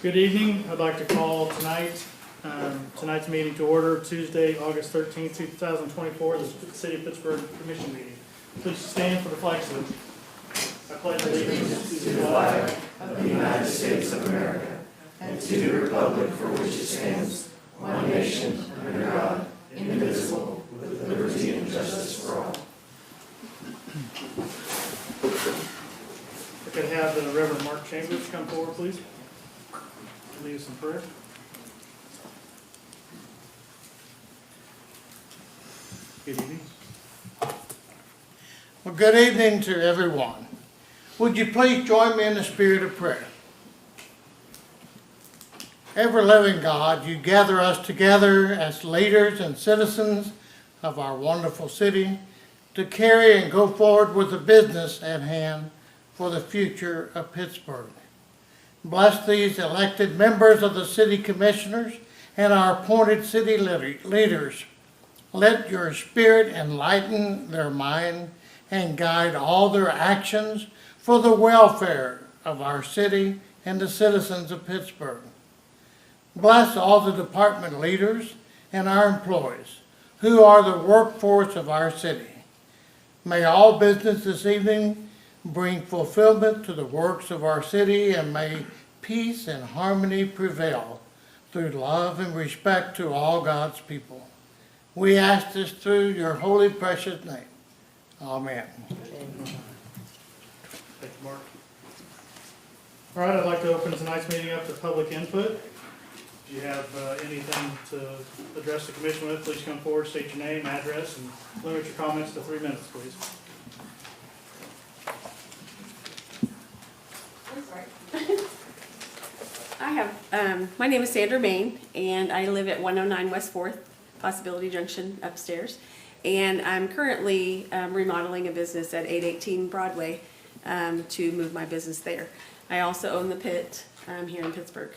Good evening. I'd like to call tonight's meeting to order, Tuesday, August 13th, 2024, the City of Pittsburgh Commission meeting. Please stand for the flag salute. I pledge allegiance to the flag of the United States of America and to the republic for which it stands, one nation, under God, indivisible, with liberty and justice for all. I could have the Reverend Mark Chambers come forward, please. Lead us in prayer. Good evening. Well, good evening to everyone. Would you please join me in the spirit of prayer? Ever-living God, you gather us together as leaders and citizens of our wonderful city to carry and go forward with the business at hand for the future of Pittsburgh. Bless these elected members of the city commissioners and our appointed city leaders. Let your spirit enlighten their mind and guide all their actions for the welfare of our city and the citizens of Pittsburgh. Bless all the department leaders and our employees who are the workforce of our city. May all business this evening bring fulfillment to the works of our city, and may peace and harmony prevail through love and respect to all God's people. We ask this through your holy, precious name. Amen. Thank you, Mark. All right, I'd like to open tonight's meeting up to public input. If you have anything to address the commission with, please come forward, state your name, address, and limit your comments to 3 minutes, please. My name is Sandra Main, and I live at 109 West 4th, Possibility Junction upstairs. And I'm currently remodeling a business at 818 Broadway to move my business there. I also own the pit here in Pittsburgh.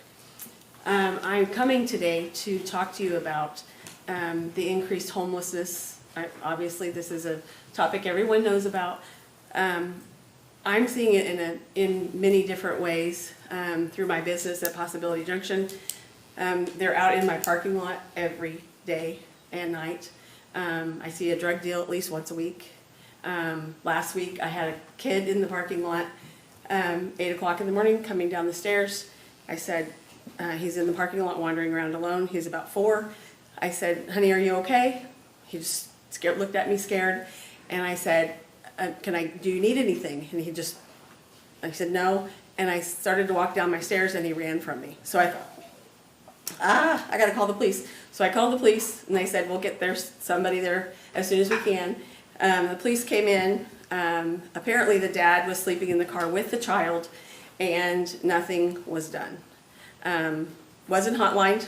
I'm coming today to talk to you about the increased homelessness. Obviously, this is a topic everyone knows about. I'm seeing it in many different ways through my business at Possibility Junction. They're out in my parking lot every day and night. I see a drug deal at least once a week. Last week I had a kid in the parking lot, 8 o'clock in the morning, coming down the stairs. I said, he's in the parking lot wandering around alone. He's about 4. I said, honey, are you okay? He just looked at me scared, and I said, do you need anything? And I said no, and I started to walk down my stairs, and he ran from me. So I thought, I gotta call the police. So I called the police, and they said, we'll get somebody there as soon as we can. The police came in. Apparently the dad was sleeping in the car with the child, and nothing was done. Wasn't hotlined.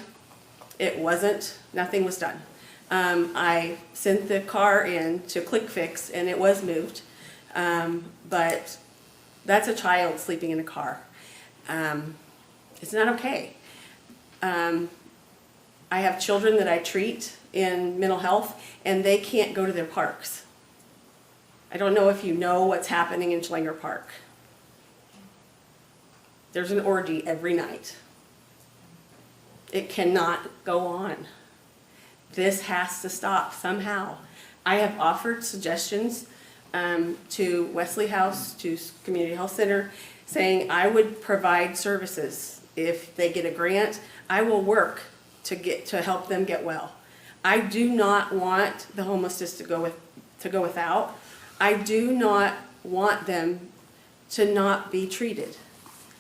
It wasn't, nothing was done. I sent the car in to Click Fix, and it was moved. But that's a child sleeping in a car. It's not okay. I have children that I treat in mental health, and they can't go to their parks. I don't know if you know what's happening in Schlanger Park. There's an orgy every night. It cannot go on. This has to stop somehow. I have offered suggestions to Wesley House, to Community Health Center, saying I would provide services. If they get a grant, I will work to help them get well. I do not want the homelessness to go without. I do not want them to not be treated.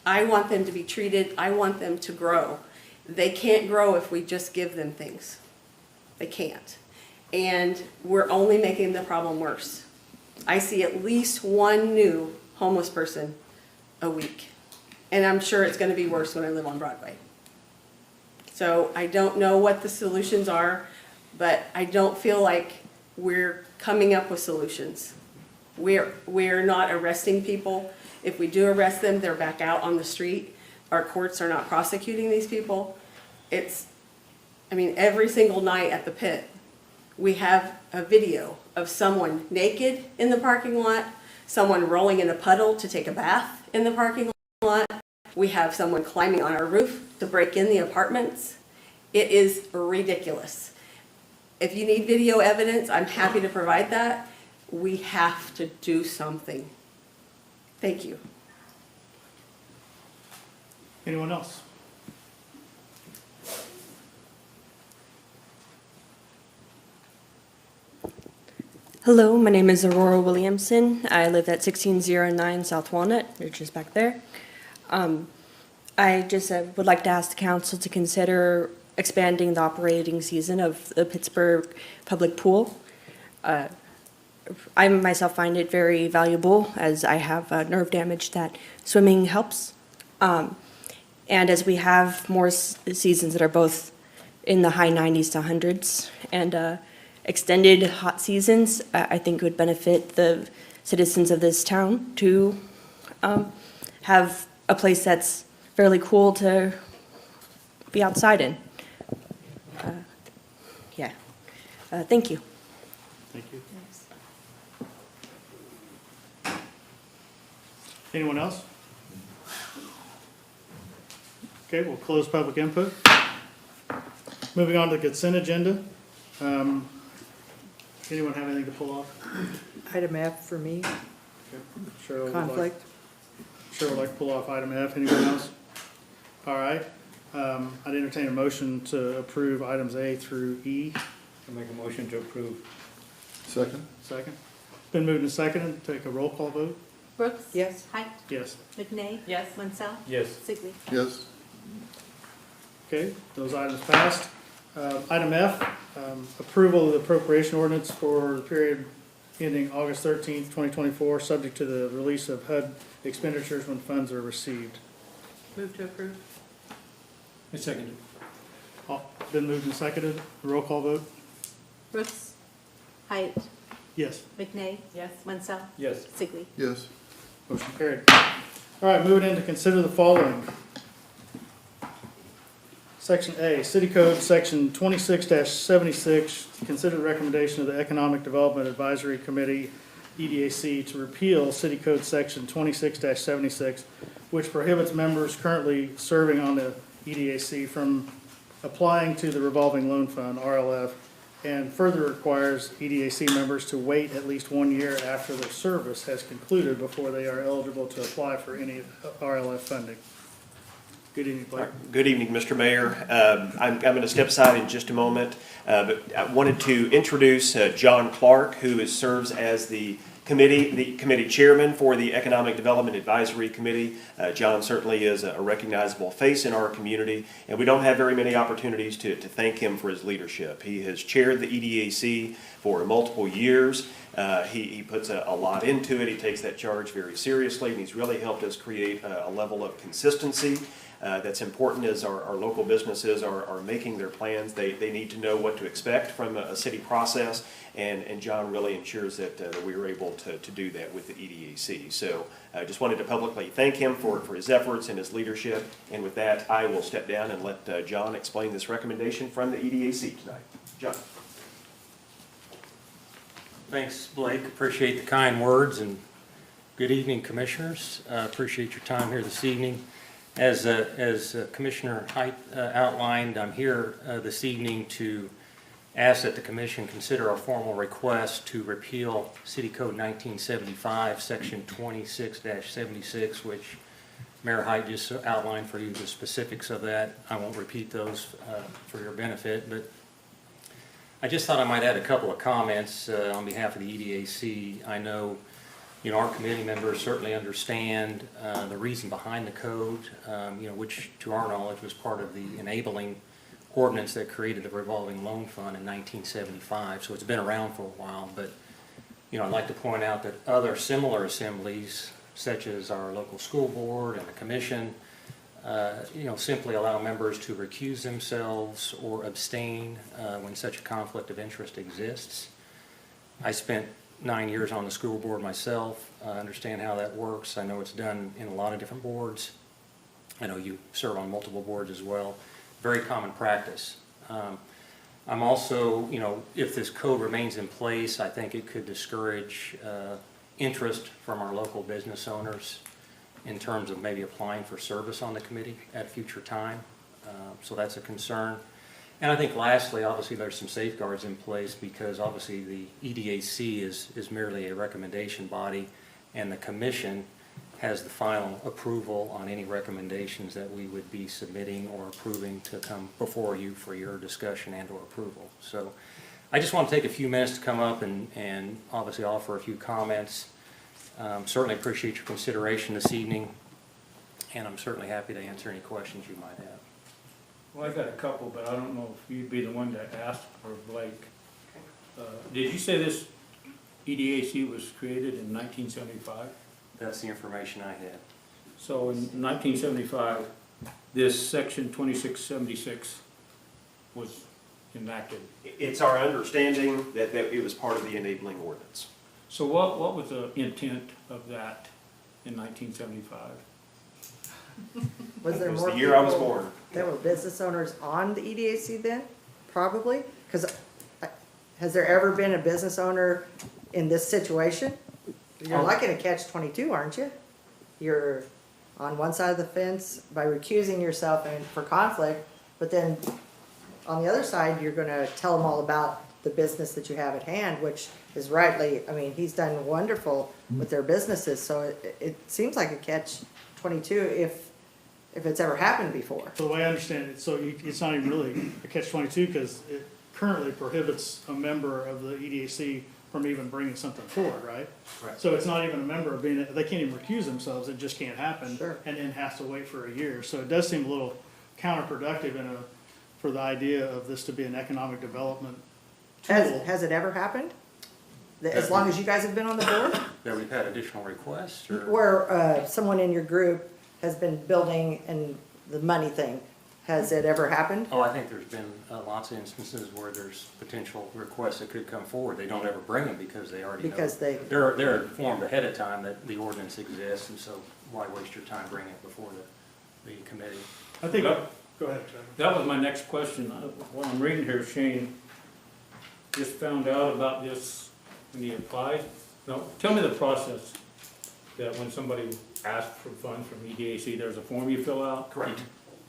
I want them to be treated. I want them to grow. They can't grow if we just give them things. They can't. And we're only making the problem worse. I see at least one new homeless person a week. And I'm sure it's going to be worse when I live on Broadway. So I don't know what the solutions are, but I don't feel like we're coming up with solutions. We're not arresting people. If we do arrest them, they're back out on the street. Our courts are not prosecuting these people. Every single night at the pit, we have a video of someone naked in the parking lot, someone rolling in a puddle to take a bath in the parking lot, We have someone climbing on our roof to break in the apartments. It is ridiculous. If you need video evidence, I'm happy to provide that. We have to do something. Thank you. Anyone else? Hello, my name is Aurora Williamson. I live at 1609 South Walnut, which is back there. I just would like to ask the council to consider expanding the operating season of the Pittsburgh Public Pool. I myself find it very valuable as I have nerve damage that swimming helps. And as we have more seasons that are both in the high 90s to hundreds and extended hot seasons, I think it would benefit the citizens of this town to have a place that's fairly cool to be outside in. Thank you. Thank you. Anyone else? Okay, we'll close public input. Moving on to the consent agenda. Anyone have anything to pull off? Item F for me, Cheryl would conflict. Cheryl would like to pull off item F. Anyone else? All right. I'd entertain a motion to approve items A through E. I make a motion to approve. Second? Second. Been moved and seconded. Take a roll call vote. Brooks? Yes. Height? Yes. McNay? Yes. Mansell? Yes. Sigley? Yes. Okay, those items passed. Item F, approval of the appropriation ordinance for the period ending August 13th, 2024, subject to the release of HUD expenditures when funds are received. Move to approve. I second it. Been moved and seconded. Roll call vote. Brooks? Height? Yes. McNay? Yes. Mansell? Yes. Sigley? Yes. Motion carried. All right, moving in to consider the following. Section A, City Code, Section 26-76, consider the recommendation of the Economic Development Advisory Committee, EDAC, to repeal City Code Section 26-76, which prohibits members currently serving on the EDAC from applying to the Revolving Loan Fund, RLF, and further requires EDAC members to wait at least 1 year after their service has concluded before they are eligible to apply for any RLF funding. Good evening, Blake. Good evening, Mr. Mayor. I'm going to step aside in just a moment, but I wanted to introduce John Clark, who serves as the committee chairman for the Economic Development Advisory Committee. John certainly is a recognizable face in our community, and we don't have very many opportunities to thank him for his leadership. He has chaired the EDAC for multiple years. He puts a lot into it. He takes that charge very seriously, and he's really helped us create a level of consistency that's important as our local businesses are making their plans. They need to know what to expect from a city process, and John really ensures that we are able to do that with the EDAC. So I just wanted to publicly thank him for his efforts and his leadership, and with that, I will step down and let John explain this recommendation from the EDAC tonight. John. Thanks, Blake. Appreciate the kind words, and good evening, commissioners. Appreciate your time here this evening. As Commissioner Height outlined, I'm here this evening to ask that the Commission consider a formal request to repeal City Code 1975, Section 26-76, which Mayor Height just outlined for you the specifics of that. I won't repeat those for your benefit, but I just thought I might add a couple of comments on behalf of the EDAC. I know our committee members certainly understand the reason behind the code, which to our knowledge was part of the enabling ordinance that created the revolving loan fund in 1975. So it's been around for a while, but I'd like to point out that other similar assemblies, such as our local school board and the commission, simply allow members to recuse themselves or abstain when such a conflict of interest exists. I spent 9 years on the school board myself. I understand how that works. I know it's done in a lot of different boards. I know you serve on multiple boards as well. Very common practice. I'm also, if this code remains in place, I think it could discourage interest from our local business owners in terms of maybe applying for service on the committee at a future time. So that's a concern. And I think lastly, obviously, there's some safeguards in place because obviously the EDAC is merely a recommendation body, and the commission has the final approval on any recommendations that we would be submitting or approving to come before you for your discussion and or approval. So I just want to take a few minutes to come up and obviously offer a few comments. Certainly appreciate your consideration this evening, and I'm certainly happy to answer any questions you might have. Well, I got a couple, but I don't know if you'd be the one that asked for Blake. Did you say this EDAC was created in 1975? That's the information I had. So in 1975, this section 2676 was enacted. It's our understanding that it was part of the enabling ordinance. So what was the intent of that in 1975? Was there It was more the year I was people born. that were business owners on the EDAC then? Probably, because has there ever been a business owner in this situation? You're lucky to catch 22, aren't you? You're on one side of the fence by recusing yourself and for conflict, but then on the other side, you're gonna tell them all about the business that you have at hand, which is rightly, I mean, he's done wonderful with their businesses, so it seems like a catch 22 if it's ever happened before. So the way I understand it, so it's not even really a catch-22 because it currently prohibits a member of the EDAC from even bringing something forward, right? Correct. So it's not even a member of being, they can't even recuse themselves, it just can't happen. Sure. And then has to wait for a year. So it does seem a little counterproductive for the idea of this to be an economic development tool. Has it ever happened? As long as you guys have been on the board? That we've had additional requests, or? Where someone in your group has been building and the money thing, has it ever happened? Oh, I think there's been lots of instances where there's potential requests that could come forward. They don't ever bring them because they already know. Because They're informed ahead of time that the ordinance exists, and so why waste your time bringing it before the committee? I think, Well, go ahead, Trevor. That was my next question. What I'm reading here, Shane just found out about this when he applied. No, tell me the process that when somebody asks for funds from EDAC, there's a form you fill out? Correct.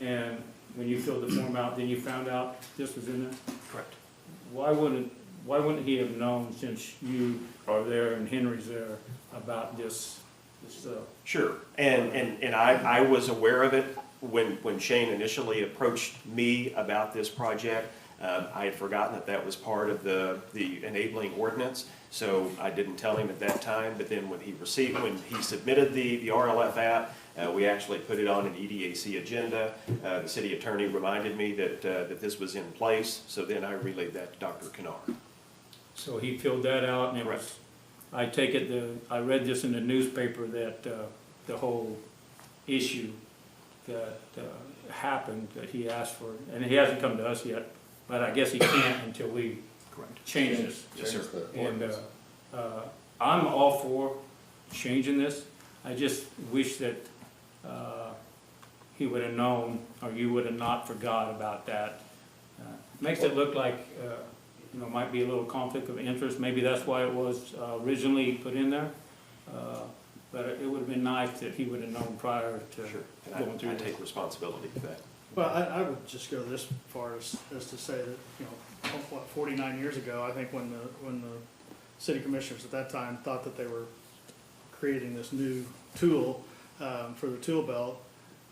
And when you filled the form out, then you found out this was in there? Correct. Why wouldn't he have known, since you are there and Henry's there, about this stuff? Sure, and I was aware of it when Shane initially approached me about this project. I had forgotten that was part of the enabling ordinance, so I didn't tell him at that time. But then when he submitted the RLF app, we actually put it on an EDAC agenda. The city attorney reminded me that this was in place, so then I relayed that to Dr. Kennard. So he filled that out, and it was, Correct. I take it, I read this in the newspaper that the whole issue that happened, that he asked for, and he hasn't come to us yet, but I guess he can't until we Correct. change this. Yes, sir. And I'm all for changing this. I just wish that he would have known, or you would have not forgot about that. Makes it look like, might be a little conflict of interest. Maybe that's why it was originally put in there. But it would have been nice that he would have known prior to Sure, going and through I this. take responsibility for that. Well, I would just go this far as to say that, 49 years ago, I think when the city commissioners at that time thought that they were creating this new tool for the tool belt,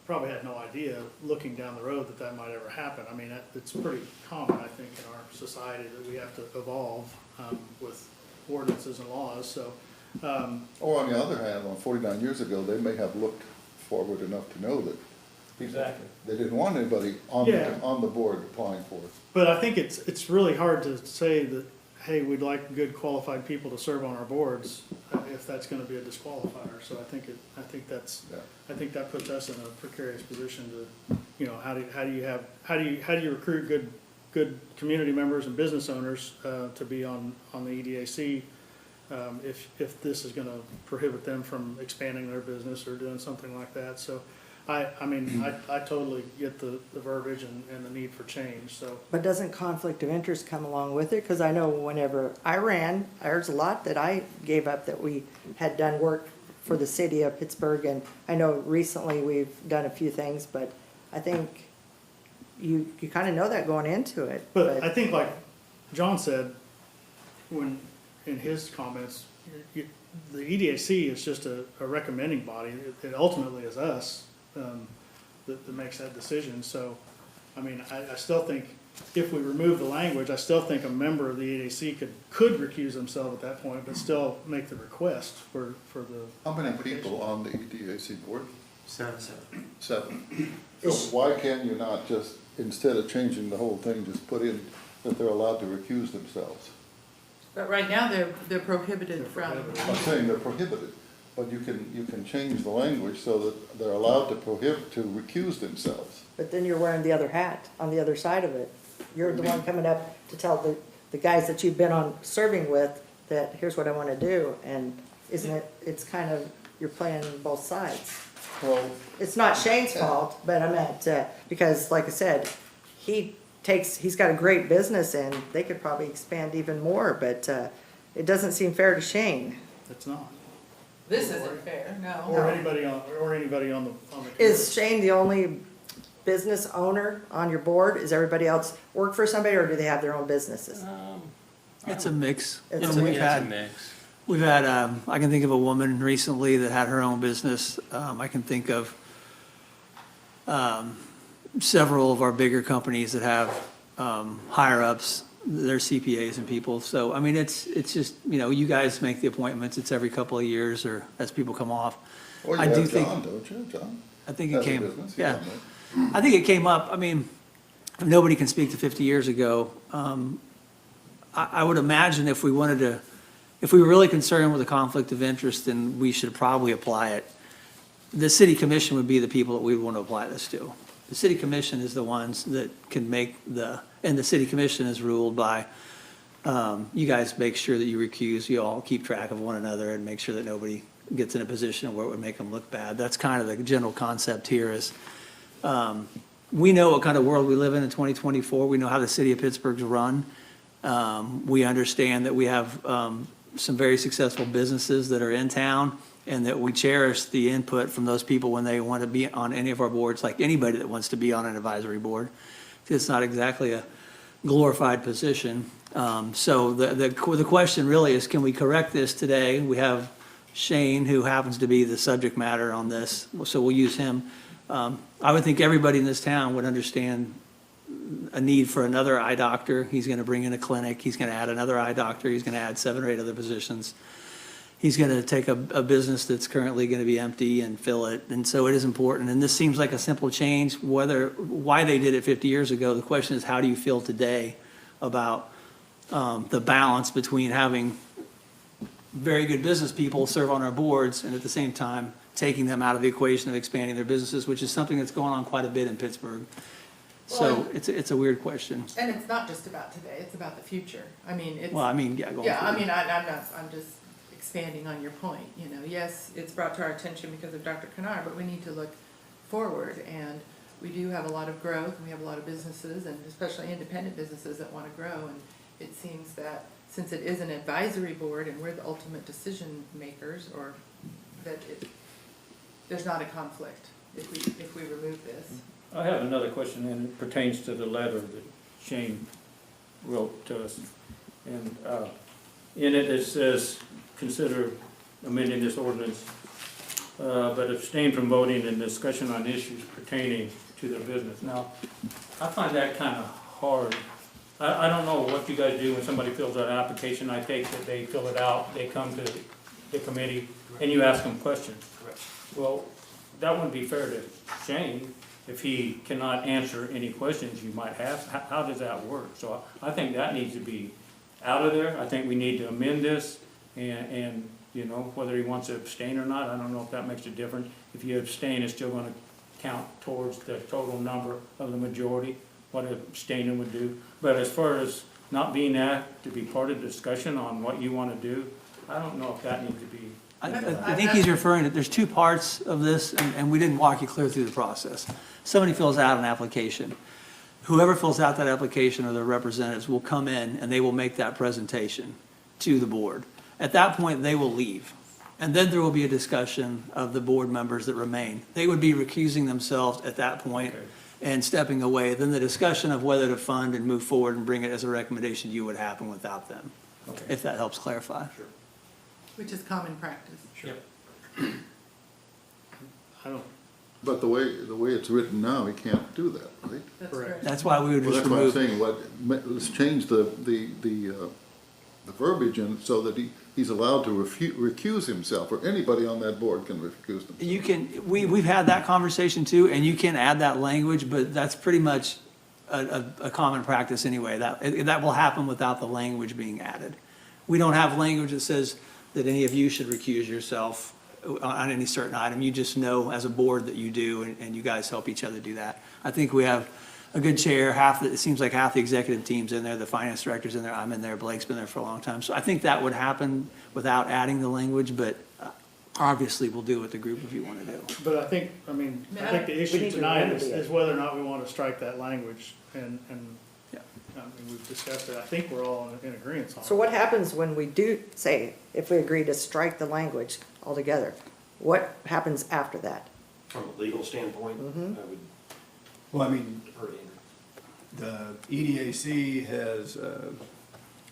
probably had no idea, looking down the road, that might ever happen. I mean, it's pretty common, I think, in our society that we have to evolve with ordinances and laws, so. Or on the other hand, 49 years ago, they may have looked forward enough to know that Exactly. they didn't want anybody on the board applying for it. But I think it's really hard to say that, hey, we'd like good qualified people to serve on our boards if that's going to be a disqualifier. So I think that puts us in a precarious position to, how do you recruit good community members and business owners to be on the EDAC if this is going to prohibit them from expanding their business or doing something like that. So I totally get the verbiage and the need for change, so. But doesn't conflict of interest come along with it? Because I know whenever I ran, there's a lot that I gave up that we had done work for the city of Pittsburgh, and I know recently we've done a few things, but I think you kind of know that going into it. But I think like John said, when, in his comments, the EDAC is just a recommending body. It ultimately is us that makes that decision. So, I mean, I still think if we remove the language, I still think a member of the EDAC could recuse himself at that point, but still make the request for the. How many people on the EDAC board? 7. 7. So why can you not just, instead of changing the whole thing, just put in that they're allowed to recuse themselves? But right now, they're prohibited from. I'm saying they're prohibited, but you can change the language so that they're allowed to recuse themselves. But then you're wearing the other hat on the other side of it. You're the one coming up to tell the guys that you've been on serving with that here's what I want to do, and isn't it, it's kind of, you're playing both sides. Well, It's not Shane's fault, but I meant, because like I said, he's got a great business and they could probably expand even more, but, it doesn't seem fair to Shane. It's not. This isn't fair, no. Or anybody on the committee. Is Shane the only business owner on your board? Is everybody else work for somebody, or do they have their own businesses? It's a mix. It's You know, a we've mix. had, we've had, I can think of a woman recently that had her own business. I can think of several of our bigger companies that have higher ups, they're CPAs and people. So, I mean, it's just, you know, you guys make the appointments. It's every couple of years or as people come off. well, I you do have think- John, don't you, John? I think it Has a came, business, he's yeah. on there. I think it came up, I mean, nobody can speak to 50 years ago. I would imagine if we wanted to, if we were really concerned with a conflict of interest, then we should probably apply it. The city commission would be the people that we would want to apply this to. The city commission is the ones that can make and the city commission is ruled by, you guys make sure that you recuse, you all keep track of one another and make sure that nobody gets in a position where it would make them look bad. That's kind of the general concept here is, we know what kind of world we live in 2024. We know how the city of Pittsburgh's run. We understand that we have some very successful businesses that are in town and that we cherish the input from those people when they want to be on any of our boards, like anybody that wants to be on an advisory board. It's not exactly a glorified position. So the question really is, can we correct this today? We have Shane, who happens to be the subject matter on this, so we'll use him. I would think everybody in this town would understand a need for another eye doctor. He's going to bring in a clinic. He's going to add another eye doctor. He's going to add 7 or 8 other positions. He's going to take a business that's currently going to be empty and fill it. And so it is important. And this seems like a simple change. Why they did it 50 years ago, the question is, how do you feel today about the balance between having very good business people serve on our boards and at the same time taking them out of the equation of expanding their businesses, which is something that's going on quite a bit in Pittsburgh. So it's a weird question. And it's not just about today, it's about the future. I mean, it's. Well, I mean, yeah, going Yeah, I forward. mean, I'm just expanding on your point, you know. Yes, it's brought to our attention because of Dr. Kennard, but we need to look forward. And we do have a lot of growth, and we have a lot of businesses, and especially independent businesses that want to grow. And it seems that since it is an advisory board and we're the ultimate decision makers, or that there's not a conflict if we remove this. I have another question, and it pertains to the letter that Shane wrote to us. And in it says, consider amending this ordinance, but abstain from voting in discussion on issues pertaining to their business. Now, I find that kind of hard. I don't know what you guys do when somebody fills out an application. I take that they fill it out, they come to the committee, and you ask them questions. Correct. Well, that wouldn't be fair to Shane if he cannot answer any questions you might have. How does that work? So I think that needs to be out of there. I think we need to amend this and you know, whether he wants to abstain or not, I don't know if that makes a difference. If you abstain, it's still gonna count towards the total number of the majority, what abstaining would do. But as far as not being asked to be part of the discussion on what you wanna do, I don't know if that needs to be. I think he's referring to, there's 2 parts of this, and we didn't walk you clear through the process. Somebody fills out an application. Whoever fills out that application or their representatives will come in and they will make that presentation to the board. At that point, they will leave. And then there will be a discussion of the board members that remain. They would be recusing themselves at that point and stepping away. Then the discussion of whether to fund and move forward and bring it as a recommendation to you would happen without them, if that helps clarify. Which is common practice. Yep. I don't, But the way it's written now, he can't do that, right? That's Correct. correct. That's why we would Well, just that's what I'm remove. saying, let's change the verbiage in so that he's allowed to recuse himself, or anybody on that board can recuse themselves. You can, we've had that conversation too, and you can add that language, but that's pretty much a common practice anyway. That will happen without the language being added. We don't have language that says that any of you should recuse yourself on any certain item. You just know as a board that you do, and you guys help each other do that. I think we have a good chair, it seems like half the executive team's in there, the finance director's in there, I'm in there, Blake's been there for a long time. So I think that would happen without adding the language, but obviously we'll do what the group of you want to do. but I think the issue need to tonight remedy it. is whether or not we want to strike that language, and, Yeah. I mean, we've discussed it, I think we're all in agreement on it. So what happens when we do, say, if we agree to strike the language altogether? What happens after that? From a legal standpoint, I would Well, I mean, defer to Andrew. the EDAC has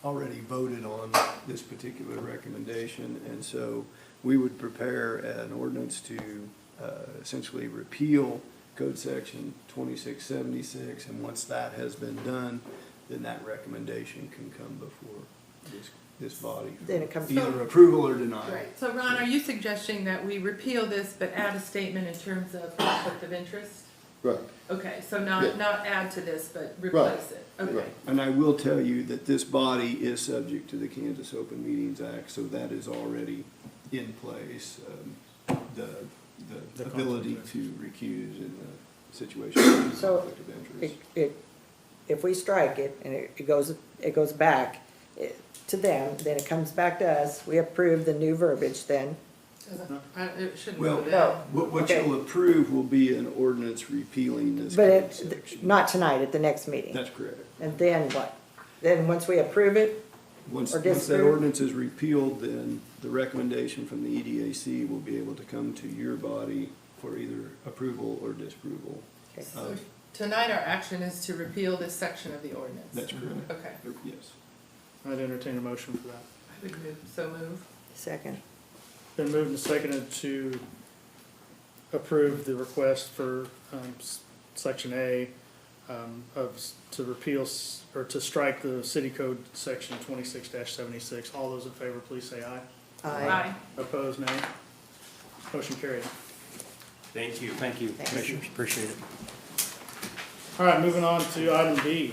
already voted on this particular recommendation, and so we would prepare an ordinance to essentially repeal Code Section 2676, and once that has been done, then that recommendation can come before this body. Then it comes- Either approval or denial. Right, so Ron, are you suggesting that we repeal this but add a statement in terms of conflict of interest? Right, Okay, so Yeah. not add to this, but replace it, okay. right. And I will tell you that this body is subject to the Kansas Open Meetings Act, so that is already in place. The ability to recuse in a situation of So, conflict of interest. If we strike it and it goes back to them, then it comes back to us, we approve the new verbiage then. It shouldn't Well, go No. there. What Okay. you'll approve will be an ordinance repealing this But code it, section. not tonight, at the next meeting. That's correct. And then what? Then once we approve it, Once Or that disapprove? ordinance is repealed, then the recommendation from the EDAC will be able to come to your body for either approval or disapproval. okay. So tonight, our action is to repeal this section of the ordinance. That's correct. Okay, Yes. I'd entertain a motion for that. I would move, so move. Second. Been moved and seconded to approve the request for Section A to repeal or to strike the city code section 26-76. All those in favor, please say aye. Aye. Opposed, nay. Motion carried. Thank you. Thank you, Thanks. Commissioners, appreciate it. All right, moving on to item B.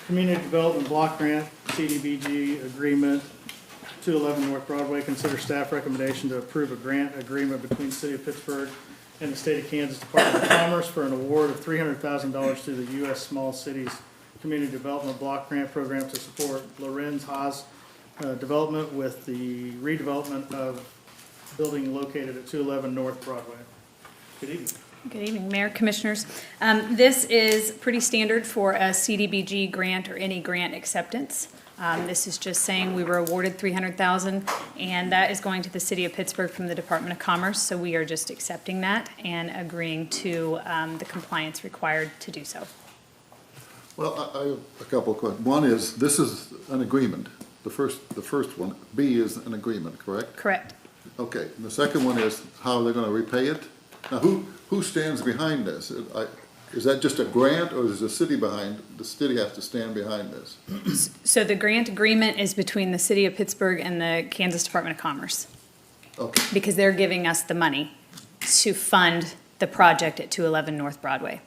Community Development Block Grant, CDBG Agreement, 211 North Broadway. Consider staff recommendation to approve a grant agreement between the City of Pittsburgh and the State of Kansas Department of Commerce for an award of $300,000 to the U.S. Small Cities Community Development Block Grant Program to support Lorenz Haas development with the redevelopment of building located at 211 North Broadway. Good evening. Good evening, Mayor, Commissioners. This is pretty standard for a CDBG grant or any grant acceptance. This is just saying we were awarded $300,000, and that is going to the City of Pittsburgh from the Department of Commerce, so we are just accepting that and agreeing to the compliance required to do so. Well, I have a couple of questions. One is, this is an agreement. The first one, B, is an agreement, correct? Correct. Okay, and the second one is how they're gonna repay it? Now, who stands behind this? Is that just a grant, or is the city has to stand behind this? So the grant agreement is between the City of Pittsburgh and the Kansas Department of Commerce, Okay, because they're giving us the money to fund the project at 211 North Broadway.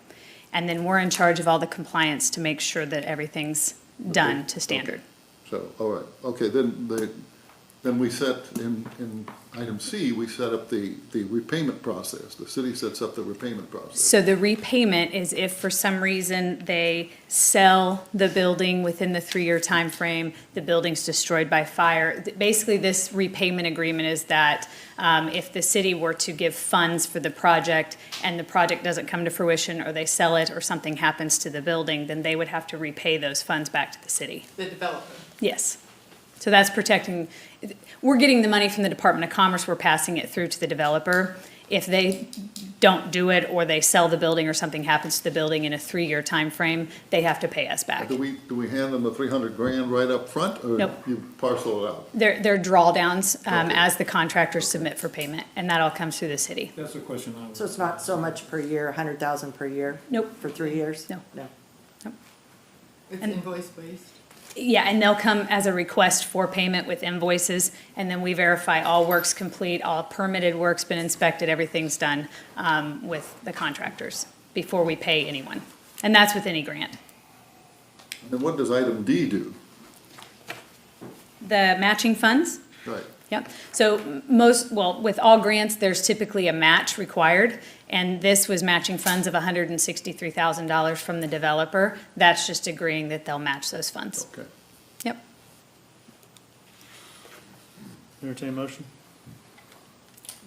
And then we're in charge of all the compliance to make sure that everything's done to standard. so, all right, okay, then we set, in item C, we set up the repayment process. The city sets up the repayment process. So the repayment is if for some reason they sell the building within the 3-year time frame, the building's destroyed by fire. Basically, this repayment agreement is that if the city were to give funds for the project and the project doesn't come to fruition, or they sell it, or something happens to the building, then they would have to repay those funds back to the city. The developer. Yes. So that's protecting, we're getting the money from the Department of Commerce, we're passing it through to the developer. If they don't do it, or they sell the building, or something happens to the building in a 3-year time frame, they have to pay us back. Do we hand them the 300 grand right up front, or Nope. you parcel it out? They're drawdowns Okay. as the contractors submit for payment, and that all comes through the city. That's the question I was. So it's not so much per year, 100,000 per year? Nope. For 3 years? No. No. It's And- invoice-based. Yeah, and they'll come as a request for payment with invoices, and then we verify all work's complete, all permitted work's been inspected, everything's done with the contractors before we pay anyone. And that's with any grant. And what does item D do? The matching funds? Right. Yep. So with all grants, there's typically a match required, and this was matching funds of $163,000 from the developer. That's just agreeing that they'll match those funds. Okay. Yep. Entertain a motion.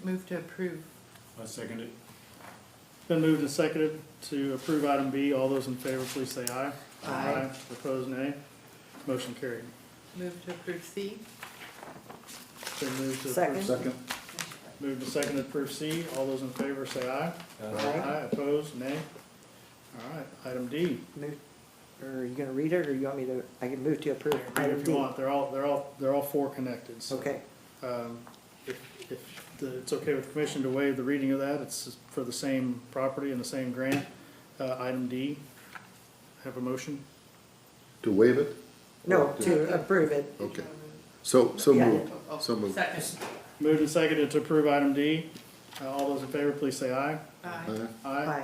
Move to approve. I second it. Been moved and seconded to approve item B. All those in favor, please say aye. Aye. Opposed, nay. Motion carried. Move to approve C. Been moved to Second. approve. Second. Moved and seconded to approve C. All those in favor say aye. Aye. Opposed, nay. All right, item D. Move, or are you gonna read it, or you want me to, I can move to approve item If you D? want, they're all four connected. So, Okay. If it's okay with the commission to waive the reading of that, it's for the same property and the same grant. Item D, have a motion? To waive it? No, to approve it. Okay. So Yeah. moved. So moved. Second. Moved and seconded to approve item D. All those in favor, please say aye. Aye. Aye.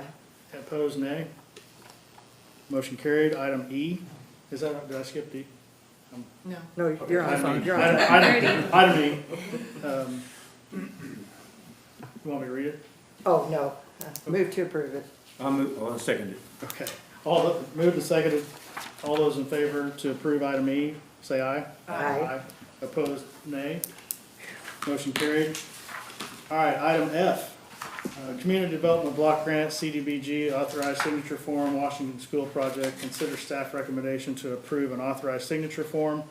Opposed, nay. Motion carried. Item E, did I skip D? No. No, you're on, Item E. you're on. Item E. You want me to read it? Oh, no, move to approve it. I'll second it. Okay. Moved and seconded. All those in favor to approve item E, say aye. Aye. Opposed, nay. Motion carried. All right, item F. Community Development Block Grant, CDBG, authorized signature form, Washington School Project. Consider staff recommendation to approve an authorized signature form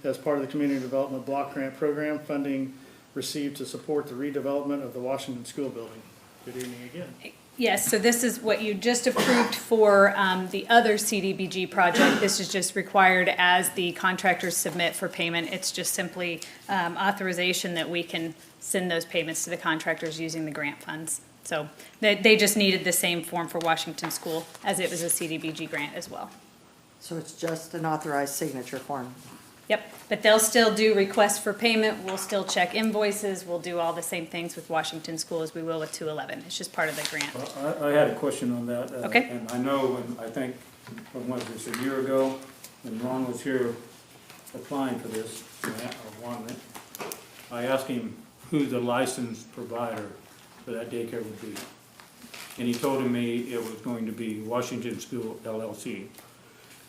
as part of the Community Development Block Grant Program. Funding received to support the redevelopment of the Washington School Building. Good evening again. Yes, so this is what you just approved for the other CDBG project. This is just required as the contractors submit for payment. It's just simply authorization that we can send those payments to the contractors using the grant funds. So they just needed the same form for Washington School as it was a CDBG grant as well. So it's just an authorized signature form. Yep, but they'll still do requests for payment, we'll still check invoices, we'll do all the same things with Washington School as we will with 211. It's just part of the grant. I had a question on that. Okay. And I know when, I think, when was this, a year ago, when Ron was here applying for this, I asked him who the licensed provider for that daycare would be. And he told me it was going to be Washington School LLC.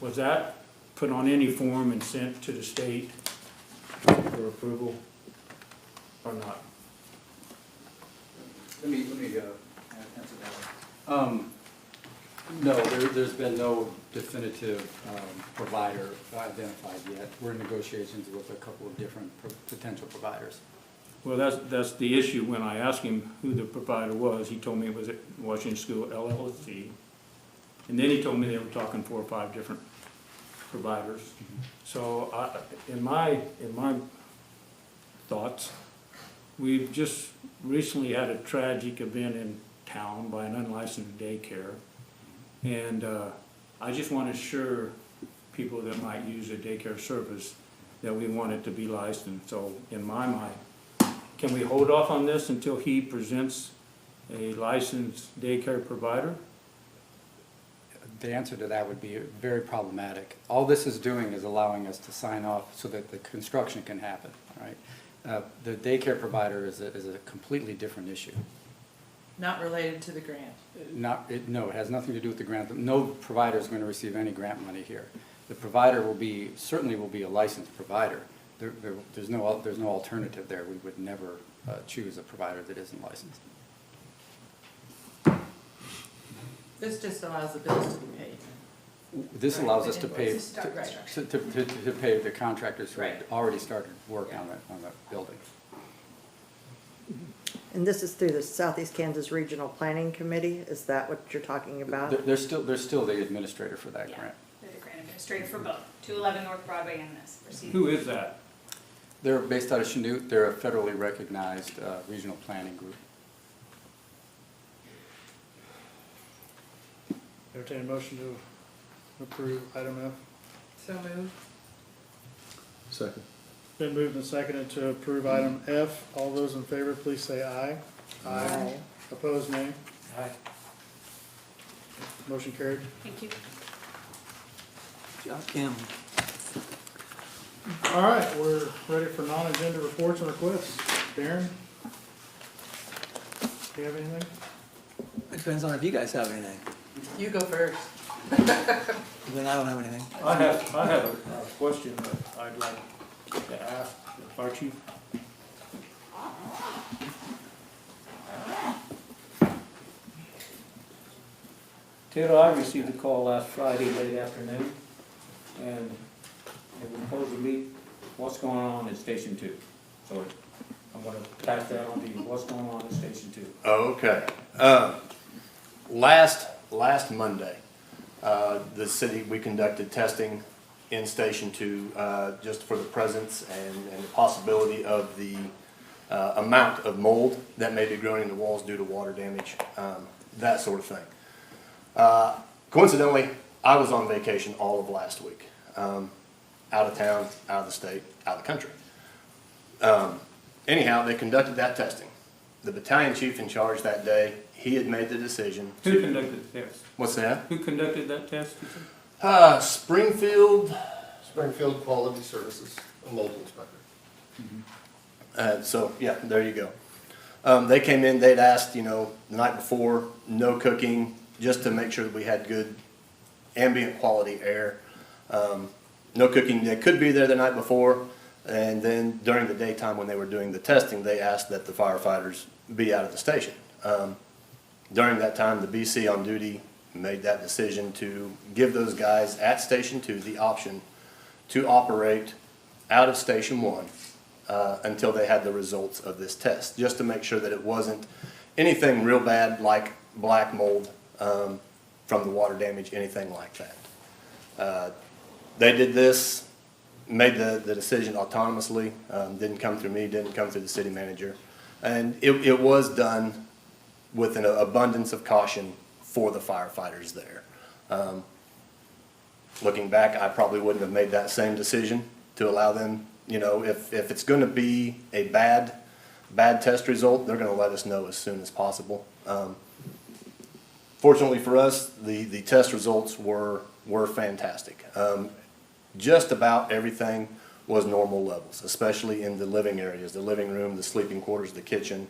Was that put on any form and sent to the state for approval or not? Let me answer that one. No, there's been no definitive provider identified yet. We're in negotiations with a couple of different potential providers. Well, that's the issue. When I asked him who the provider was, he told me it was at Washington School LLC. And then he told me they were talking 4 or 5 different providers. So in my thoughts, we've just recently had a tragic event in town by an unlicensed daycare. And I just want to assure people that might use a daycare service that we want it to be licensed. So in my mind, can we hold off on this until he presents a licensed daycare provider? The answer to that would be very problematic. All this is doing is allowing us to sign off so that the construction can happen, right? The daycare provider is a completely different issue. Not related to the grant. No, it has nothing to do with the grant. No provider is going to receive any grant money here. The provider certainly will be a licensed provider. There's no alternative there. We would never choose a provider that isn't licensed. This just allows the bills to be paid. This allows us to pay, Start construction. to pay the contractors who had Right. already started work on the building. And this is through the Southeast Kansas Regional Planning Committee? Is that what you're talking about? They're still the administrator for that Yeah, grant. they're the grant administrator for both, 211 North Broadway and this. for CD. Who is that? They're based out of Chanute. They're a federally recognized regional planning group. Entertain a motion to approve item F. So moved. Second. Been moved and seconded to approve item F. All those in favor, please say aye. Aye. Opposed, nay. Aye. Motion carried. Thank you. Job, Kim. All right, we're ready for non-agenda reports and requests. Darren? Do you have anything? It depends on if you guys have anything. You go first. Then I don't have anything. I have a question that I'd like to ask the fire chief. Ted, I received a call last Friday late afternoon, and they were supposed to meet what's going on at Station 2. So I'm gonna pass that on to you, what's going on at Station 2. Okay. Last Monday, the city, we conducted testing in Station 2, just for the presence and the possibility of the amount of mold that may be growing in the walls due to water damage, that sort of thing. Coincidentally, I was on vacation all of last week, out of town, out of the state, out of the country. Anyhow, they conducted that testing. The battalion chief in charge that day, he had made the decision to... Who conducted the test? What's that? Who conducted that test? You said? Springfield... Springfield Quality Services, a mold inspector. So, yeah, there you go. They came in, they'd asked, the night before, no cooking, just to make sure that we had good ambient quality air. No cooking, they could be there the night before, and then during the daytime when they were doing the testing, they asked that the firefighters be out of the station. During that time, the BC on duty made that decision to give those guys at Station 2 the option to operate out of Station 1 until they had the results of this test, just to make sure that it wasn't anything real bad like black mold from the water damage, anything like that. They did this, made the decision autonomously, didn't come through me, didn't come through the city manager, and it was done with an abundance of caution for the firefighters there. Looking back, I probably wouldn't have made that same decision to allow them, if it's gonna be a bad test result, they're gonna let us know as soon as possible. Fortunately for us, the test results were fantastic. Just about everything was normal levels, especially in the living areas, the living room, the sleeping quarters, the kitchen.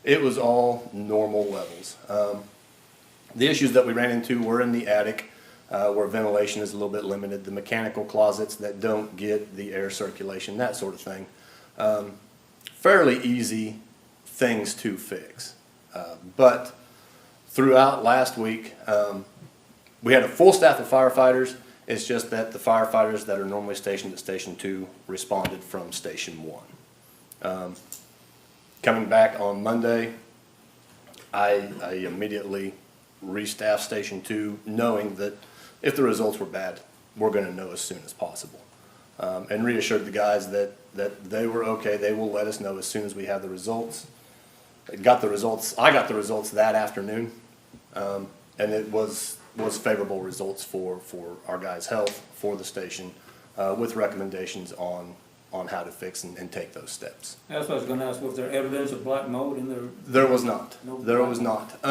It was all normal levels. The issues that we ran into were in the attic, where ventilation is a little bit limited, the mechanical closets that don't get the air circulation, that sort of thing. Fairly easy things to fix. But throughout last week, we had a full staff of firefighters. It's just that the firefighters that are normally stationed at Station 2 responded from Station 1. Coming back on Monday, I immediately restaffed Station 2, knowing that if the results were bad, we're going to know as soon as possible. And reassured the guys that they were okay. They will let us know as soon as we have the results. I got the results that afternoon, and it was favorable results for our guys' health, for the station, with recommendations on how to fix and take those steps. That's what I was gonna ask, was there evidence of black mold in there? There was not. There was not.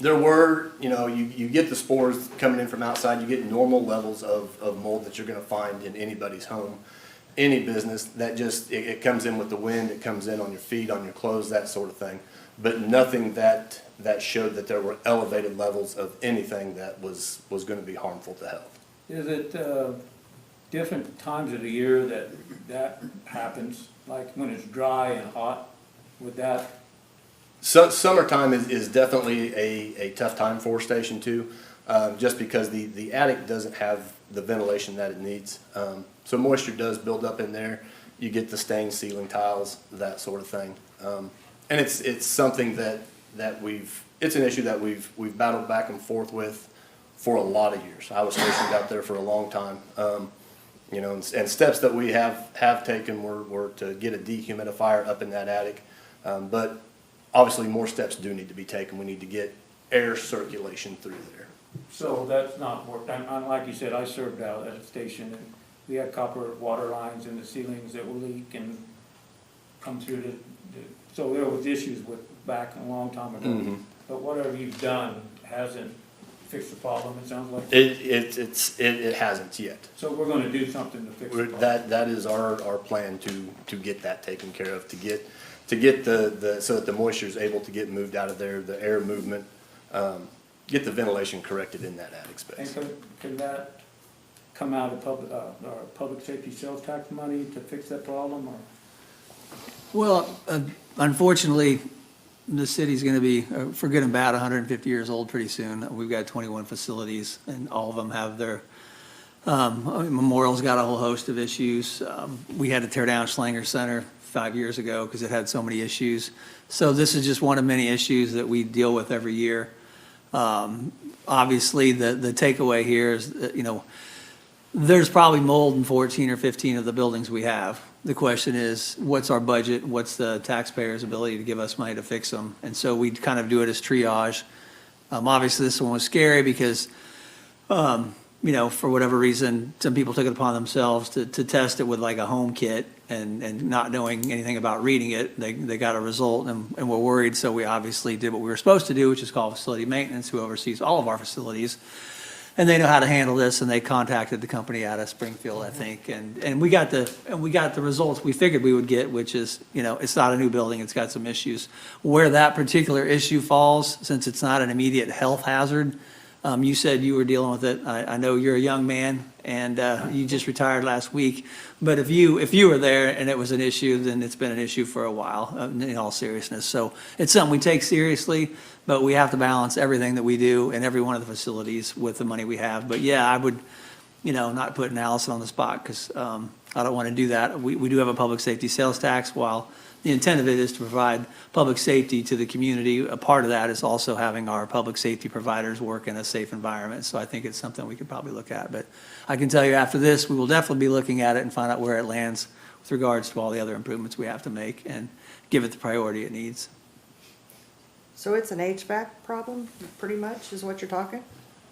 There were, you get the spores coming in from outside, you get normal levels of mold that you're gonna find in anybody's home, any business, that just, it comes in with the wind, it comes in on your feet, on your clothes, that sort of thing. But nothing that showed that there were elevated levels of anything that was gonna be harmful to health. Is it different times of the year that happens, like when it's dry and hot, would that? So, summertime is definitely a tough time for Station 2. just because the attic doesn't have the ventilation that it needs. So moisture does build up in there. You get the stained ceiling tiles, that sort of thing. And it's something that it's an issue that we've battled back and forth with for a lot of years. I was stationed out there for a long time. You know, and steps that we have taken were to get a dehumidifier up in that attic. But obviously more steps do need to be taken. We need to get air circulation through there. So that's not worked. And like you said, I served out at a station, and we had copper water lines in the ceilings that would leak and come through so there was issues with back a long time ago. Mm-hmm. But whatever you've done hasn't fixed the problem, it sounds like. It hasn't yet. So we're gonna do something to fix the problem. That is our plan to get that taken care of, to get the so that the moisture is able to get moved out of there, the air movement, get the ventilation corrected in that attic space. And can that come out of public safety sales tax money to fix that problem, or? Well, unfortunately, the city's going to be, for good and bad, 150 years old pretty soon. We've got 21 facilities, and all of them have their, Memorial's got a whole host of issues. We had to tear down Schlanger Center 5 years ago because it had so many issues. So this is just one of many issues that we deal with every year. Obviously, the takeaway here is that, there's probably mold in 14 or 15 of the buildings we have. The question is, what's our budget? What's the taxpayers' ability to give us money to fix them? And so we kind of do it as triage. Obviously, this one was scary because, for whatever reason, some people took it upon themselves to test it with like a home kit and not knowing anything about reading it. They got a result and were worried. So we obviously did what we were supposed to do, which is call facility maintenance, who oversees all of our facilities. And they know how to handle this, and they contacted the company out of Springfield, I think, and we got the results we figured we would get, which is, it's not a new building, it's got some issues. Where that particular issue falls, since it's not an immediate health hazard, you said you were dealing with it. I know you're a young man, and you just retired last week. But if you were there and it was an issue, then it's been an issue for a while, in all seriousness. So it's something we take seriously, but we have to balance everything that we do in every one of the facilities with the money we have. But yeah, I would, not putting Allison on the spot because I don't want to do that. We do have a public safety sales tax. While the intent of it is to provide public safety to the community, a part of that is also having our public safety providers work in a safe environment. So I think it's something we could probably look at. But I can tell you after this, we will definitely be looking at it and find out where it lands with regards to all the other improvements we have to make and give it the priority it needs. So it's an HVAC problem, pretty much, is what you're talking?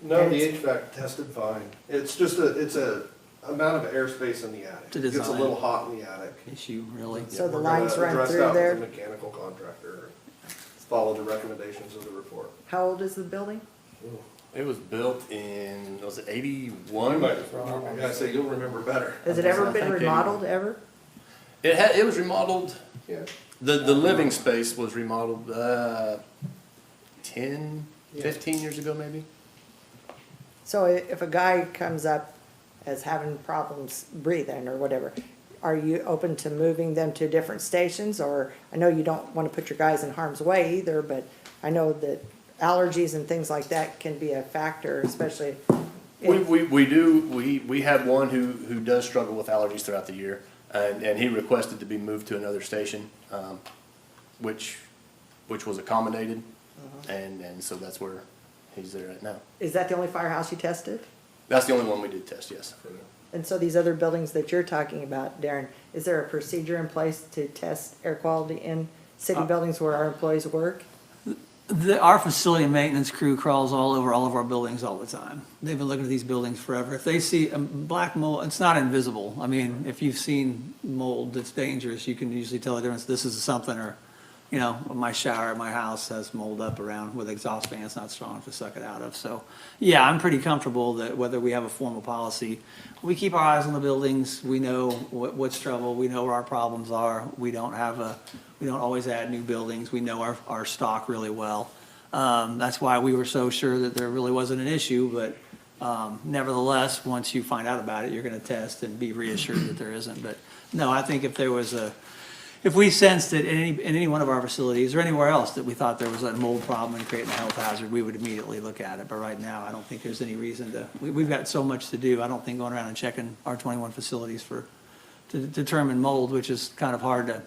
No, the HVAC tested fine. It's just it's a amount of airspace in the attic. It gets a little hot in the attic. Issue, really. So the We're lines gonna run address through that there? with the mechanical contractor. Follow the recommendations of the report. How old is the building? It was built in, was it You 81? might, I gotta say, you'll remember better. Has it ever been remodeled, ever? It was remodeled. Yeah. The living space was remodeled 10, 15 years ago maybe. So if a guy comes up as having problems breathing or whatever, are you open to moving them to different stations? Or, I know you don't want to put your guys in harm's way either, but I know that allergies and things like that can be a factor, especially. We had one who does struggle with allergies throughout the year, and he requested to be moved to another station, which was accommodated, and so that's where he's there right now. Is that the only firehouse you tested? That's the only one we did test, yes. And so these other buildings that you're talking about, Darren, is there a procedure in place to test air quality in city buildings where our employees work? Our facility maintenance crew crawls all over all of our buildings all the time. They've been looking at these buildings forever. If they see black mold, it's not invisible. I mean, if you've seen mold that's dangerous, you can usually tell the difference. This is something, or, my shower at my house has mold up around with exhaust fans not strong enough to suck it out of. So, yeah, I'm pretty comfortable that whether we have a formal policy, we keep our eyes on the buildings. We know what's trouble. We know where our problems are. We don't always add new buildings. We know our stock really well. That's why we were so sure that there really wasn't an issue, but nevertheless, once you find out about it, you're going to test and be reassured that there isn't. But no, I think if there was if we sensed that in any one of our facilities or anywhere else that we thought there was a mold problem and creating a health hazard, we would immediately look at it. But right now, I don't think there's any reason to, we've got so much to do. I don't think going around and checking our 21 facilities to determine mold, which is kind of hard to,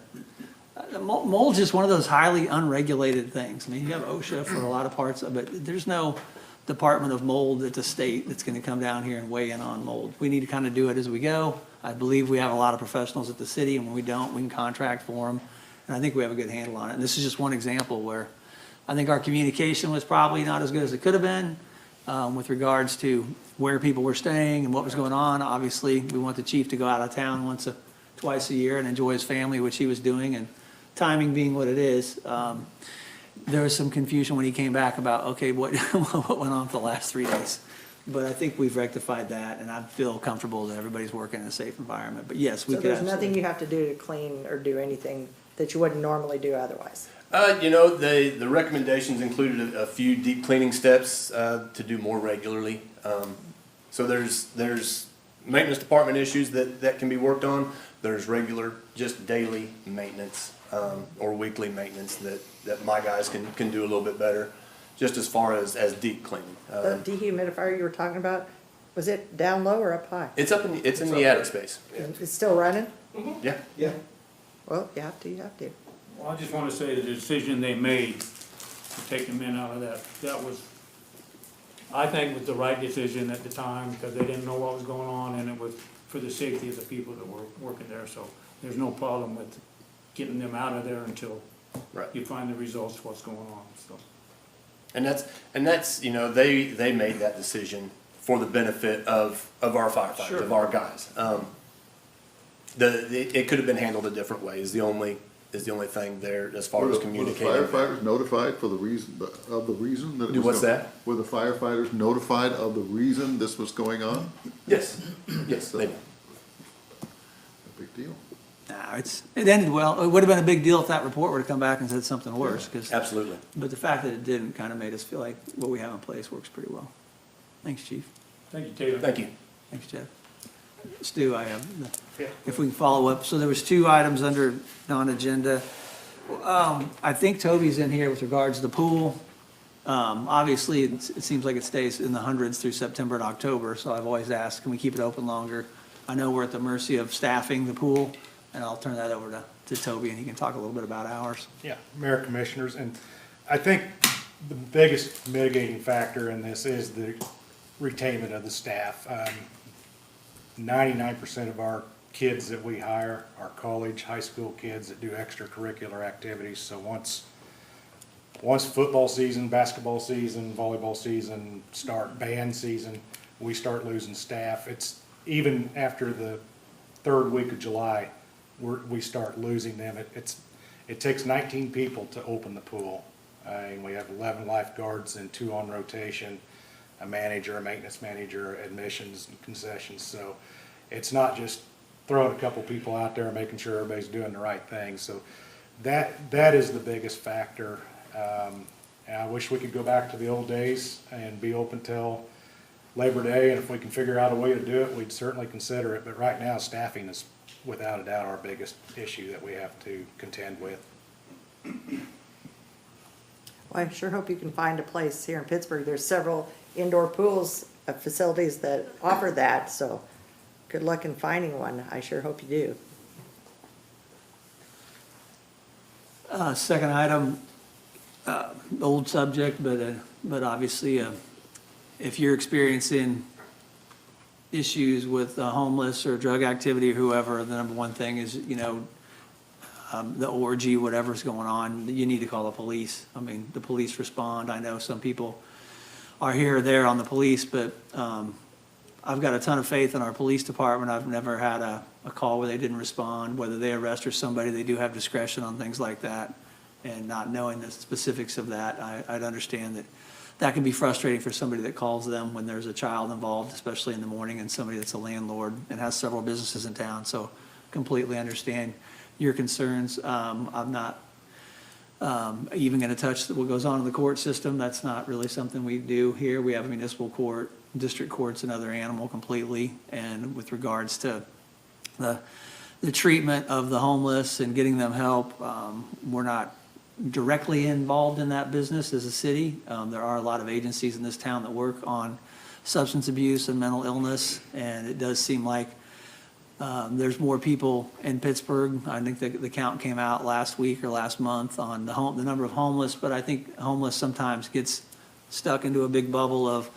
mold's just one of those highly unregulated things. I mean, you have OSHA for a lot of parts of it. There's no Department of Mold at the state that's gonna come down here and weigh in on mold. We need to kind of do it as we go. I believe we have a lot of professionals at the city, and when we don't, we can contract for them. And I think we have a good handle on it. And this is just one example where I think our communication was probably not as good as it could have been with regards to where people were staying and what was going on. Obviously, we want the chief to go out of town twice a year and enjoy his family, which he was doing, and timing being what it is. There was some confusion when he came back about, okay, what went on for the last 3 days? But I think we've rectified that, and I feel comfortable that everybody's working in a safe environment. But yes, we So could there's nothing absolutely. you have to do to clean or do anything that you wouldn't normally do otherwise? The recommendations included a few deep cleaning steps to do more regularly. So there's maintenance department issues that can be worked on. There's regular, just daily maintenance or weekly maintenance that my guys can do a little bit better, just as far as deep cleaning. The dehumidifier you were talking about, was it down low or up high? It's in the attic space. It's still running? Yeah. Yeah. Well, you have to. Well, I just want to say the decision they made to take the men out of that was, I think, was the right decision at the time, because they didn't know what was going on, and it was for the safety of the people that were working there. So there's no problem with getting them out of there until you find the results of what's going on, so. And that's they made that decision for the benefit of our firefighters, of our guys. It could have been handled a different way is the only thing there as far as communicating. Were the firefighters notified for the reason that it was? What's that? Were the firefighters notified of the reason this was going on? Yes, yes, they did. A big deal. No, it ended well. It would have been a big deal if that report would have come back and said something worse. Absolutely. But the fact that it didn't kind of made us feel like what we have in place works pretty well. Thanks, Chief. Thank you, Taylor. Thank you. Thanks, Jeff. Stu, if we can follow up. So there was 2 items under non-agenda. I think Toby's in here with regards to the pool. Obviously, it seems like it stays in the hundreds through September and October, so I've always asked, can we keep it open longer? I know we're at the mercy of staffing the pool, and I'll turn that over to Toby, and he can talk a little bit about hours. Yeah, Mayor, Commissioners, and I think the biggest mitigating factor in this is the retainment of the staff. 99% of our kids that we hire are college, high school kids that do extracurricular activities. So once football season, basketball season, volleyball season start, band season, we start losing staff. It's even after the 3rd week of July, we start losing them. It takes 19 people to open the pool. And we have 11 lifeguards and 2 on rotation, a manager, a maintenance manager, admissions and concessions. So it's not just throwing a couple people out there and making sure everybody's doing the right thing. So that is the biggest factor. And I wish we could go back to the old days and be open till Labor Day, and if we can figure out a way to do it, we'd certainly consider it. But right now, staffing is without a doubt our biggest issue that we have to contend with. Well, I sure hope you can find a place here in Pittsburgh. There's several indoor pools, facilities that offer that, so good luck in finding one. I sure hope you do. Second item, old subject, but obviously, if you're experiencing issues with homeless or drug activity or whoever, the number one thing is, the orgy, whatever's going on, you need to call the police. I mean, the police respond. I know some people are here or there on the police, but I've got a ton of faith in our police department. I've never had a call where they didn't respond. Whether they arrest or somebody, they do have discretion on things like that. And not knowing the specifics of that, I'd understand that can be frustrating for somebody that calls them when there's a child involved, especially in the morning, and somebody that's a landlord and has several businesses in town. So completely understand your concerns. I'm not even going to touch what goes on in the court system. That's not really something we do here. We have a municipal court, district court's another animal completely. And with regards to the the treatment of the homeless and getting them help. We're not directly involved in that business as a city. There are a lot of agencies in this town that work on substance abuse and mental illness, and it does seem like there's more people in Pittsburgh. I think the count came out last week or last month on the number of homeless, but I think homeless sometimes gets stuck into a big bubble of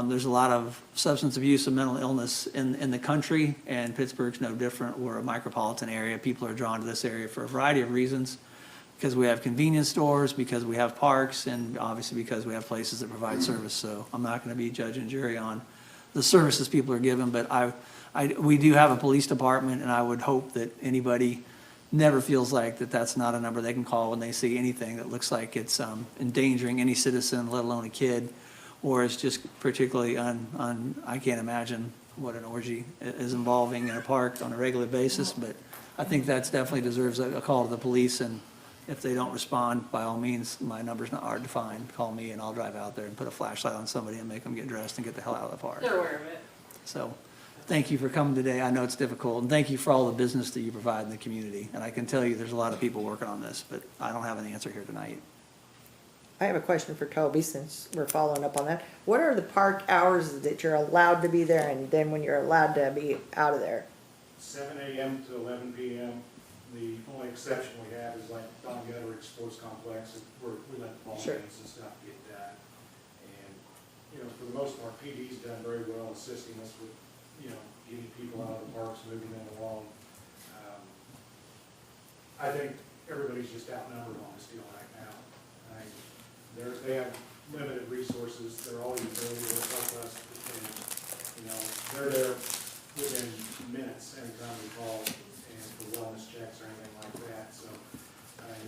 there's a lot of substance abuse and mental illness in the country, and Pittsburgh's no different. We're a micropolitan area. People are drawn to this area for a variety of reasons, because we have convenience stores, because we have parks, and obviously because we have places that provide service. So I'm not going to be judge and jury on the services people are given, but we do have a police department, and I would hope that anybody never feels like that's not a number they can call when they see anything that looks like it's endangering any citizen, let alone a kid, or it's just particularly I can't imagine what an orgy is involving in a park on a regular basis, but I think that's definitely deserves a call to the police, and if they don't respond, by all means, my number's not hard to find. Call me and I'll drive out there and put a flashlight on somebody and make them get dressed and get the hell out of the park. They're aware of it. So, thank you for coming today. I know it's difficult, and thank you for all the business that you provide in the community. And I can tell you there's a lot of people working on this, but I don't have an answer here tonight. I have a question for Toby, since we're following up on that. What are the park hours that you're allowed to be there, and then when you're allowed to be out of there? 7 a.m. to 11 p.m. The only exception we have is like Don Gutteridge Sports Complex, where we let the ball Sure. games and stuff get done. And, for the most part, PD's done very well assisting us with, getting people out of the parks, moving them along. I think everybody's just outnumbered on this deal right now. They have limited resources. They're all ability to help us, and, they're there within minutes anytime we call, and for wellness checks or anything like that. So,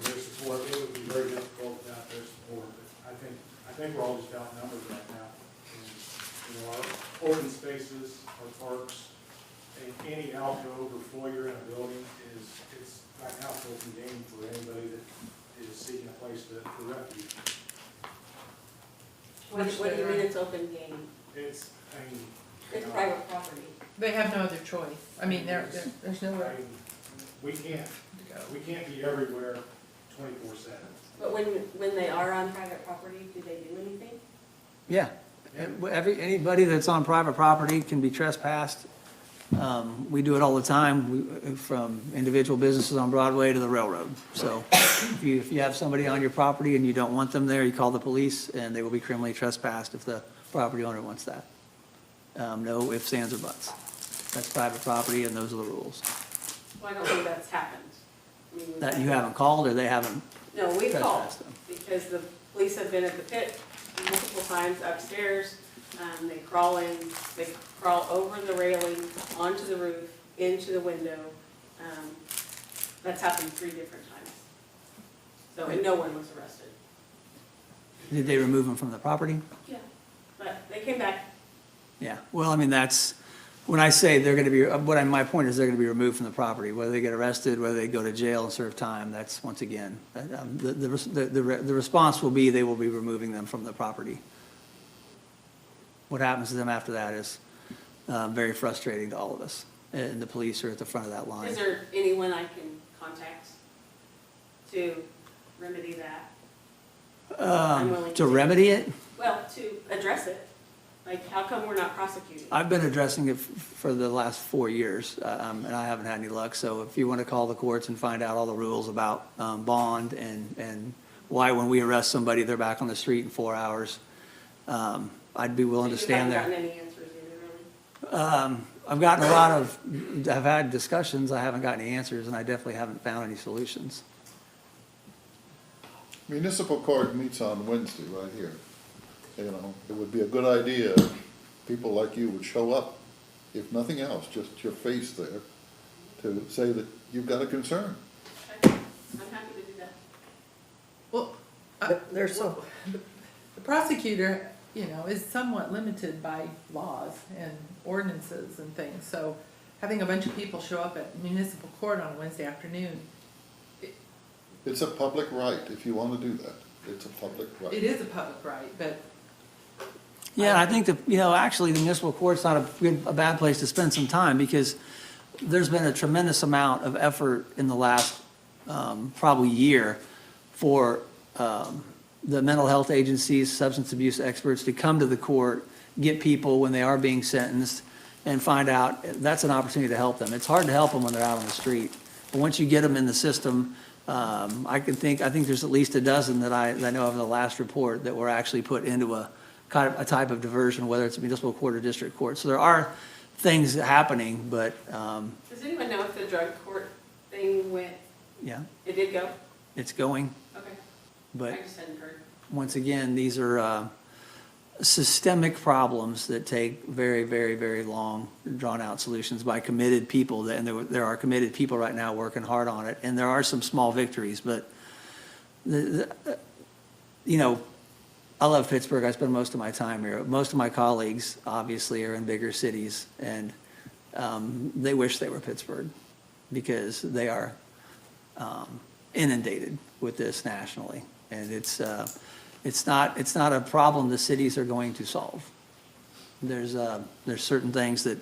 their support, it would be very difficult without their support. But I think we're all just outnumbered right now. And, our open spaces, our parks, and any alcove or foyer in a building it's right now it's open game for anybody that is seeking a place for refuge. What do you mean it's open game? It's private property. They have no other choice. I mean, there's nowhere. We can't be everywhere 24/7. But when they are on private property, do they do anything? Yeah. Anybody that's on private property can be trespassed. We do it all the time, from individual businesses on Broadway to the railroad. So if you have somebody on your property and you don't want them there, you call the police, and they will be criminally trespassed if the property owner wants that. No ifs, ands, or buts. That's private property, and those are the rules. Well, I don't think that's happened. I mean, That you haven't called, or they haven't No, we've called, trespassed them? because the police have been at the pit multiple times upstairs. They crawl in, they crawl over the railing, onto the roof, into the window. That's happened 3 different times. So, and no one was arrested. Did they remove them from the property? Yeah. But they came back. Yeah, well, I mean, that's, when I say they're gonna be, my point is they're gonna be removed from the property, whether they get arrested, whether they go to jail and serve time, that's, once again, the response will be, they will be removing them from the property. What happens to them after that is very frustrating to all of us, and the police are at the front of that line. Is there anyone I can contact to remedy that? I'm willing To remedy it? Well, to address it. Like, how come we're not prosecuting? I've been addressing it for the last 4 years, and I haven't had any luck. So if you want to call the courts and find out all the rules about bond and why when we arrest somebody, they're back on the street in 4 hours, I'd be willing to stand there. You haven't gotten any answers either, really? I've had discussions, I haven't got any answers, and I definitely haven't found any solutions. Municipal court meets on Wednesday right here. It would be a good idea if people like you would show up, if nothing else, just your face there, to say that you've got a concern. Okay. I'm happy to do that. Well, the prosecutor, is somewhat limited by laws and ordinances and things. So having a bunch of people show up at municipal court on a Wednesday afternoon. It's a public right if you want to do that. It's a public right. It is a public right, but. Yeah, I think actually the municipal court's not a bad place to spend some time, because there's been a tremendous amount of effort in the last probably year for the mental health agencies, substance abuse experts to come to the court, get people when they are being sentenced, and find out that's an opportunity to help them. It's hard to help them when they're out on the street, but once you get them in the system, I think there's at least a dozen that I know of in the last report that were actually put into a kind of a type of diversion, whether it's a municipal court or district court. So there are things happening, but Does anyone know if the drug court thing went, yeah, it did go? it's going. Okay. But I just hadn't heard. once again, these are systemic problems that take very, very, very long, drawn-out solutions by committed people, and there are committed people right now working hard on it, and there are some small victories, but, you know, I love Pittsburgh. I spend most of my time here. Most of my colleagues, obviously, are in bigger cities, and they wish they were Pittsburgh because they are inundated with this nationally, and it's not a problem the cities are going to solve. There's certain things that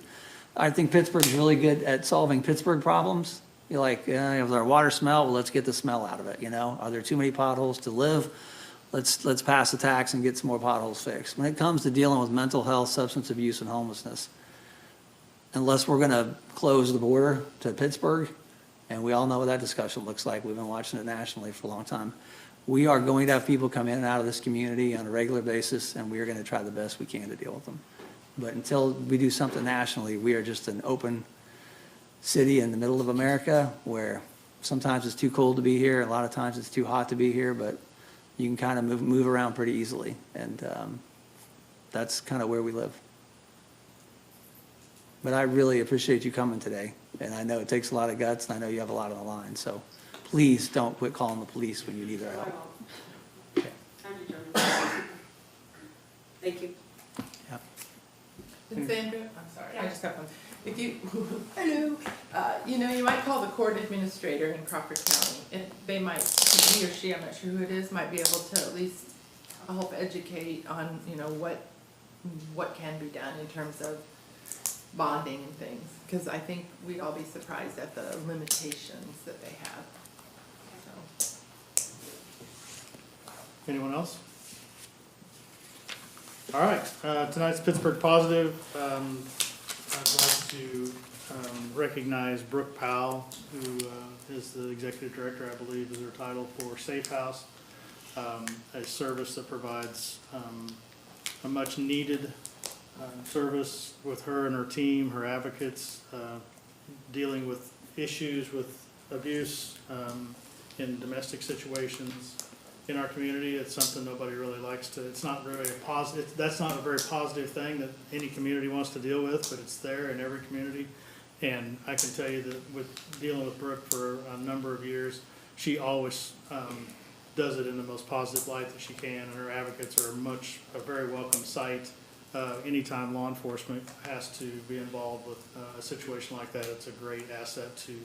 I think Pittsburgh's really good at solving Pittsburgh problems. You're like, if our water smell, well, let's get the smell out of it. You know, are there too many potholes to live? Let's pass a tax and get some more potholes fixed. When it comes to dealing with mental health, substance abuse, and homelessness, unless we're going to close the border to Pittsburgh, and we all know what that discussion looks like. We've been watching it nationally for a long time. We are going to have people come in and out of this community on a regular basis, and we are going to try the best we can to deal with them. But until we do something nationally, we are just an open city in the middle of America where sometimes it's too cold to be here, a lot of times it's too hot to be here, but you can kind of move around pretty easily, and that's kind of where we live. But I really appreciate you coming today, and I know it takes a lot of guts, and I know you have a lot on the line, so please don't quit calling the police when you need their help. Time to adjourn. Thank you. Yep. And Sandra, I'm sorry, I just got one. If you, hello, you know, you might call the court administrator in Crawford County, and they might, he or she, I'm not sure who it is, might be able to at least help educate on, you know, what can be done in terms of bonding and things, because I think we'd all be surprised at the limitations that they have. So. Anyone else? All right, tonight's Pittsburgh Positive. I'd like to recognize Brooke Powell, who is the executive director, I believe is her title, for Safe House, a service that provides a much needed service with her and her team, her advocates, dealing with issues with abuse in domestic situations in our community. It's something nobody really likes to, it's not really a positive, that's not a very positive thing that any community wants to deal with, but it's there in every community. And I can tell you that with dealing with Brooke for a number of years, she always does it in the most positive light that she can, and her advocates are a very welcome sight. Anytime law enforcement has to be involved with a situation like that, it's a great asset to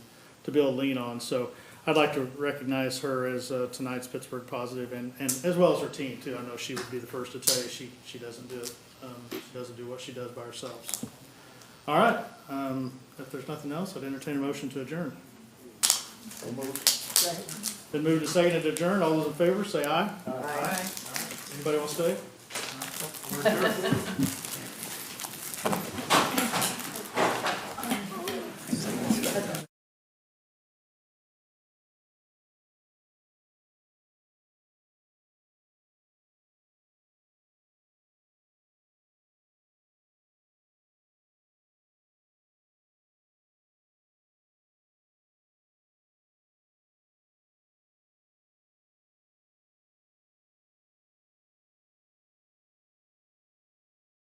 be able to lean on. So I'd like to recognize her as tonight's Pittsburgh Positive, and as well as her team too. I know she would be the first to tell you she doesn't do it. She doesn't do what she does by herself. So. All right. If there's nothing else, I'd entertain a motion to adjourn. Been moved and seconded to adjourn. All those in favor say aye. Aye. Anybody want to stay? We're adjourned.